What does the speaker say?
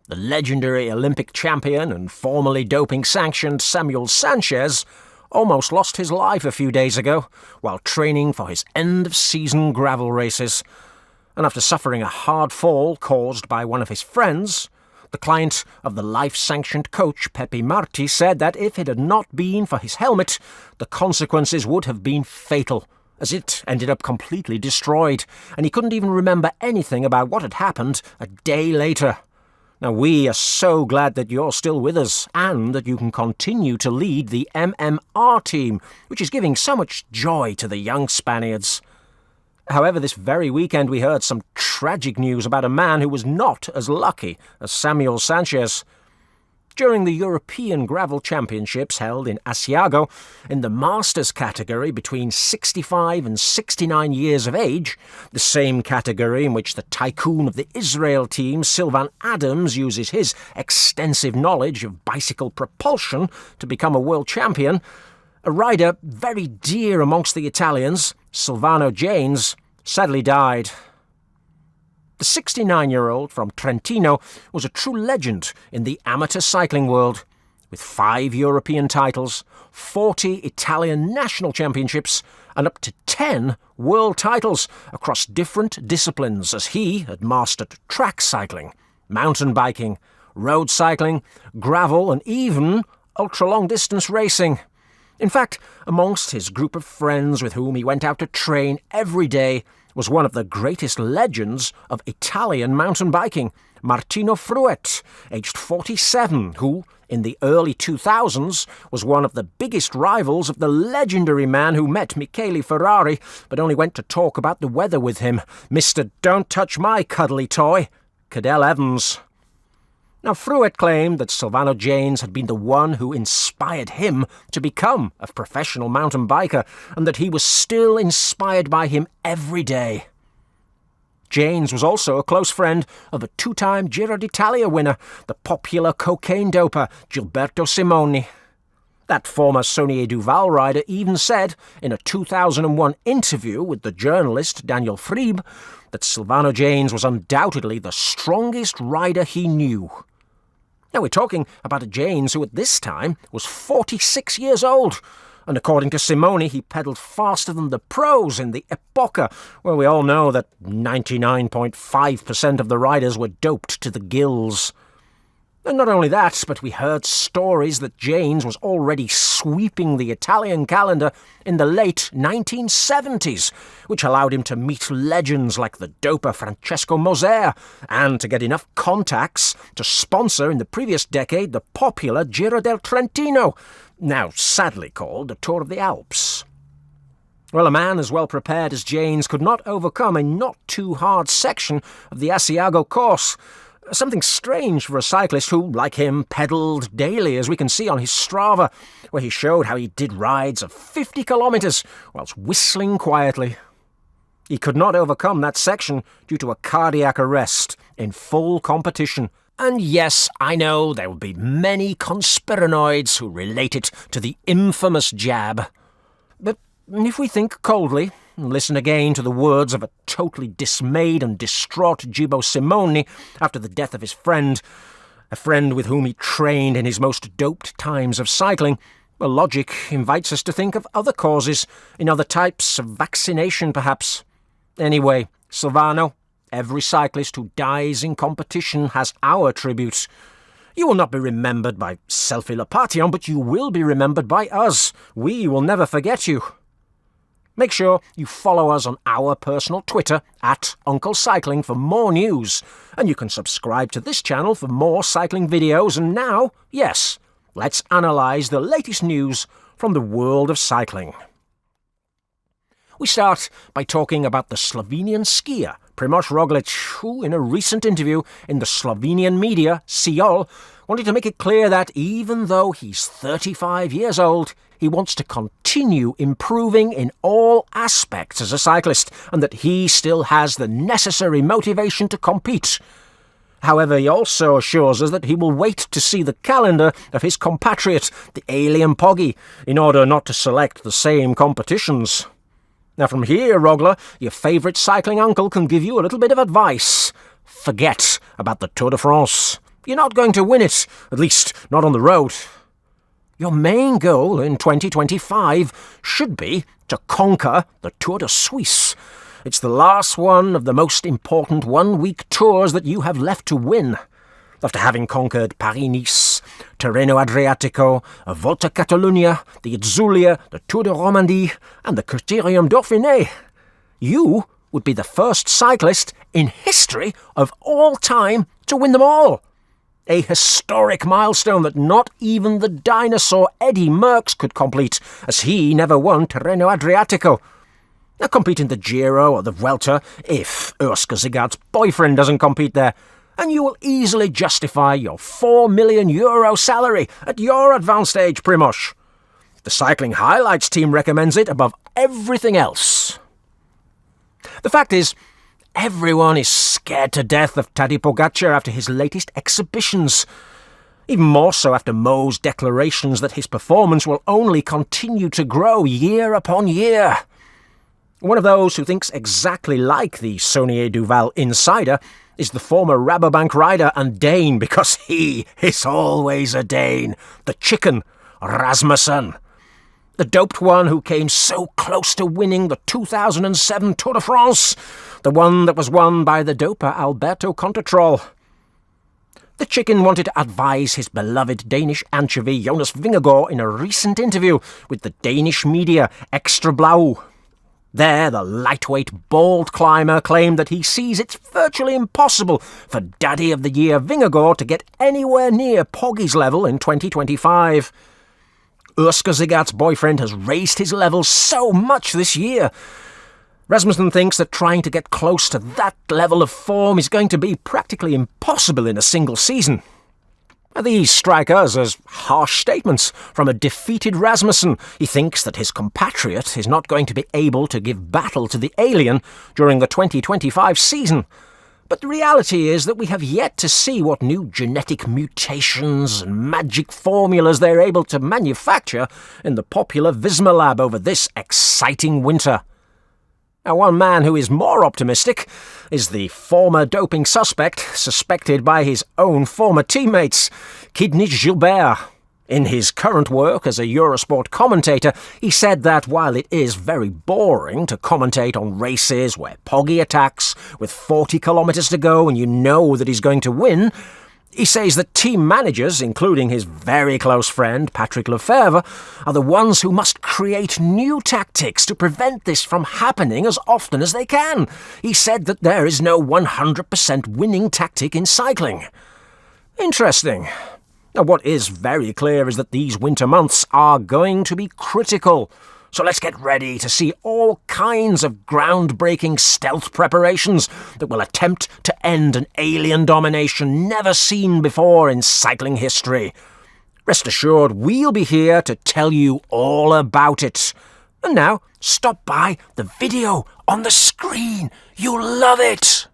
The legendary Olympic champion and formerly doping-sanctioned Samuel Sanchez almost lost his life a few days ago while training for his end-of-season gravel races. And after suffering a hard fall caused by one of his friends, the client of the life-sanctioned coach Pepe Marti said that if it had not been for his helmet, the consequences would have been fatal, as it ended up completely destroyed, and he couldn't even remember anything about what had happened a day later. Now, we are so glad that you're still with us, and that you can continue to lead the MMR team, which is giving so much joy to the young Spaniards. However, this very weekend we heard some tragic news about a man who was not as lucky as Samuel Sanchez. During the European Gravel Championships held in Asiago, in the Masters category between 65 and 69 years of age, the same category in which the tycoon of the Israel team, Sylvan Adams, uses his extensive knowledge of bicycle propulsion to become a world champion, a rider very dear amongst the Italians, Silvano Janes, sadly died. The 69-year-old from Trentino was a true legend in the amateur cycling world, with 5 European titles, 40 Italian national championships, and up to 10 world titles across different disciplines, as he had mastered track cycling, mountain biking, road cycling, gravel, and even ultra-long-distance racing. In fact, amongst his group of friends with whom he went out to train every day was one of the greatest legends of Italian mountain biking, Martino Fruet, aged 47, who, in the early 2000s, was one of the biggest rivals of the legendary man who met Michele Ferrari, but only went to talk about the weather with him, Mr. Don't Touch My Cuddly Toy, Cadel Evans. Now, Fruet claimed that Silvano Janes had been the one who inspired him to become a professional mountain biker, and that he was still inspired by him every day. Janes was also a close friend of a 2-time Giro d'Italia winner, the popular cocaine doper Gilberto Simoni. That former Saunier Duval rider even said in a 2001 interview with the journalist Daniel Friebe that Silvano Janes was undoubtedly the strongest rider he knew. Now, we're talking about a Janes who at this time was 46 years old, and according to Simoni, he pedalled faster than the pros in the Epoca, where we all know that 99.5% of the riders were doped to the gills. And not only that, but we heard stories that Janes was already sweeping the Italian calendar in the late 1970s, which allowed him to meet legends like the doper Francesco Moser, and to get enough contacts to sponsor in the previous decade the popular Giro del Trentino, now sadly called the Tour of the Alps. Well, a man as well prepared as Janes could not overcome a not-too-hard section of the Asiago course. Something strange for a cyclist who, like him, pedalled daily, as we can see on his Strava, where he showed how he did rides of 50 kilometres whilst whistling quietly. He could not overcome that section due to a cardiac arrest in full competition. And yes, I know there will be many conspiranoids who relate it to the infamous jab. But if we think coldly, and listen again to the words of a totally dismayed and distraught Gibbo Simoni after the death of his friend, a friend with whom he trained in his most doped times of cycling, well, logic invites us to think of other causes, in other types of vaccination perhaps. Anyway, Silvano, every cyclist who dies in competition has our tribute. You will not be remembered by Selfie Lepation, but you will be remembered by us. We will never forget you. Make sure you follow us on our personal Twitter @UncleCycling for more news, and you can subscribe to this channel for more cycling videos. And now, yes, let's analyse the latest news from the world of cycling. We start by talking about the Slovenian skier Primoz Roglic, who in a recent interview in the Slovenian media, Siol, wanted to make it clear that even though he's 35 years old, he wants to continue improving in all aspects as a cyclist, and that he still has the necessary motivation to compete. However, he also assures us that he will wait to see the calendar of his compatriot, the alien Poggi, in order not to select the same competitions. Now from here, Rogler, your favourite cycling uncle can give you a little bit of advice. Forget about the Tour de France. You're not going to win it, at least not on the road. Your main goal in 2025 should be to conquer the Tour de Suisse. It's the last one of the most important one-week tours that you have left to win. After having conquered Paris-Nice, Tirreno Adriatico, a Volta Catalunya, the Itzulia, the Tour de Romandie, and the Criterium Dauphiné, you would be the first cyclist in history of all time to win them all. A historic milestone that not even the dinosaur Eddy Merckx could complete, as he never won Tirreno Adriatico. Now compete in the Giro or the Vuelta if Urs Zigaard's boyfriend doesn't compete there, and you will easily justify your €4 million salary at your advanced age, Primoz. The Cycling Highlights team recommends it above everything else. The fact is, everyone is scared to death of Tadej Pogacar after his latest exhibitions. Even more so after Mo's declarations that his performance will only continue to grow year upon year. One of those who thinks exactly like the Saunier Duval insider is the former Rabobank rider and Dane, because he is always a Dane, the chicken, Rasmussen. The doped one who came so close to winning the 2007 Tour de France, the one that was won by the doper Alberto Contretrol. The chicken wanted to advise his beloved Danish anchovy Jonas Vingegaard in a recent interview with the Danish media Extra Blau. There, the lightweight, bald climber claimed that he sees it's virtually impossible for Daddy of the Year Vingegaard to get anywhere near Poggy's level in 2025. Urs Zigaard's boyfriend has raised his level so much this year. Rasmussen thinks that trying to get close to that level of form is going to be practically impossible in a single season. These strike us as harsh statements from a defeated Rasmussen. He thinks that his compatriot is not going to be able to give battle to the alien during the 2025 season. But the reality is that we have yet to see what new genetic mutations and magic formulas they're able to manufacture in the popular Visma lab over this exciting winter. Now, one man who is more optimistic is the former doping suspected by his own former teammates, Kidney Gilbert. In his current work as a Eurosport commentator, he said that while it is very boring to commentate on races where Poggy attacks with 40 kilometres to go and you know that he's going to win, he says that team managers, including his very close friend Patrick Lefevere, are the ones who must create new tactics to prevent this from happening as often as they can. He said that there is no 100% winning tactic in cycling. Interesting. Now, what is very clear is that these winter months are going to be critical. So let's get ready to see all kinds of groundbreaking stealth preparations that will attempt to end an alien domination never seen before in cycling history. Rest assured, we'll be here to tell you all about it. And now, stop by the video on the screen. You'll love it!